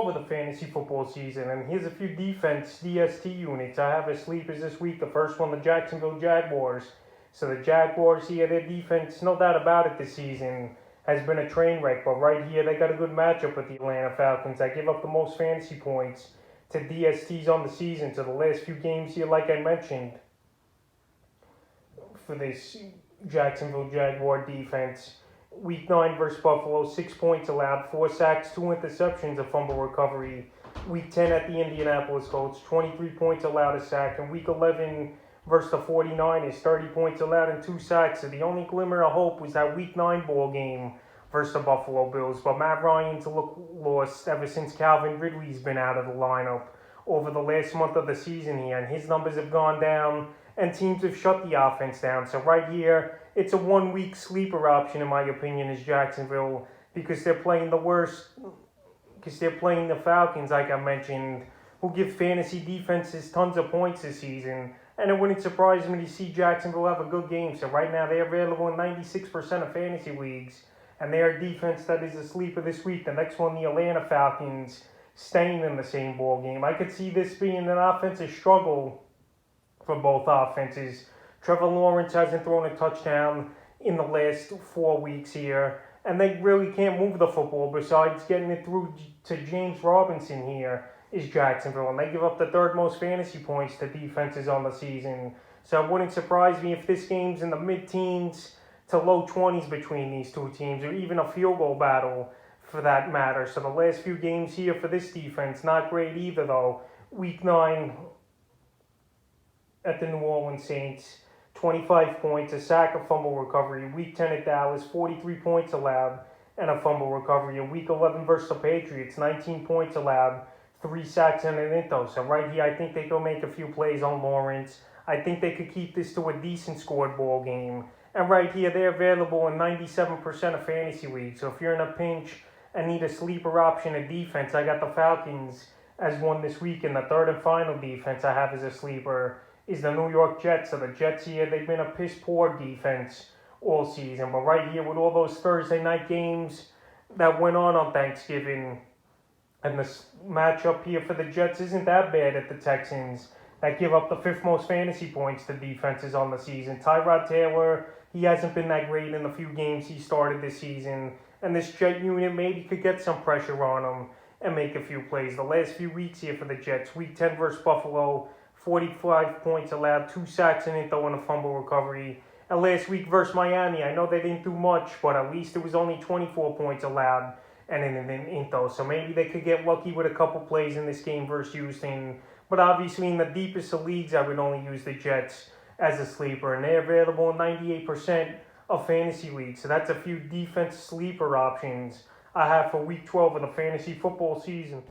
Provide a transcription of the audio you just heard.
12 of the fantasy football season, and here's a few defense DST units. I have as sleepers this week. The first one, the Jacksonville Jaguars. So the Jaguars here, their defense, no doubt about it this season, has been a train wreck. But right here, they got a good matchup with the Atlanta Falcons. I give up the most fantasy points to DSTs on the season. So the last few games here, like I mentioned, for this Jacksonville Jaguar defense. Week 9 versus Buffalo, 6 points allowed, 4 sacks, 2 interceptions, a fumble recovery. Week 10 at the Indianapolis Colts, 23 points allowed, a sack. And Week 11 versus the 49ers, 30 points allowed and 2 sacks. So the only glimmer of hope was that Week 9 ball game versus the Buffalo Bills. But Matt Ryan's lost ever since Calvin Ridley's been out of the lineup over the last month of the season here. And his numbers have gone down and teams have shut the offense down. So right here, it's a 1 week sleeper option, in my opinion, is Jacksonville, because they're playing the worst, because they're playing the Falcons, like I mentioned, who give fantasy defenses tons of points this season. And it wouldn't surprise me to see Jacksonville have a good game. So right now, they're available in 96% of fantasy leagues, and they are a defense that is a sleeper this week. The next one, the Atlanta Falcons, staying in the same ball game. I could see this being an offensive struggle for both offenses. Trevor Lawrence hasn't thrown a touchdown in the last 4 weeks here, and they really can't move the football besides getting it through to James Robinson here is Jacksonville, and they give up the third most fantasy points to defenses on the season. So it wouldn't surprise me if this game's in the mid-teens to low 20s between these two teams, or even a field goal battle for that matter. So the last few games here for this defense, not great either though. Week 9 at the New Orleans Saints, 25 points, a sack, a fumble recovery. Week 10 at Dallas, 43 points allowed and a fumble recovery. In Week 11 versus the Patriots, 19 points allowed, 3 sacks and an into. So right here, I think they can make a few plays on Lawrence. I think they could keep this to a decent scored ball game. And right here, they're available in 97% of fantasy leagues. So if you're in a pinch and need a sleeper option of defense, I got the Falcons as one this week. And the third and final defense I have as a sleeper is the New York Jets. So the Jets here, they've been a piss-poor defense all season. But right here, with all those Thursday night games that went on Thanksgiving, and the matchup here for the Jets isn't that bad at the Texans, that give up the 5th most fantasy points to defenses on the season. Tyrod Taylor, he hasn't been that great in the few games he started this season. And this Jet unit maybe could get some pressure on him and make a few plays. The last few weeks here for the Jets, Week 10 versus Buffalo, 45 points allowed, 2 sacks and into and a fumble recovery. And last week versus Miami, I know they didn't do much, but at least it was only 24 points allowed and an into. So maybe they could get lucky with a couple plays in this game versus Houston. But obviously in the deepest of leagues, I would only use the Jets as a sleeper. And they're available in 98% of fantasy leagues. So that's a few defense sleeper options I have for Week 12 of the fantasy football season.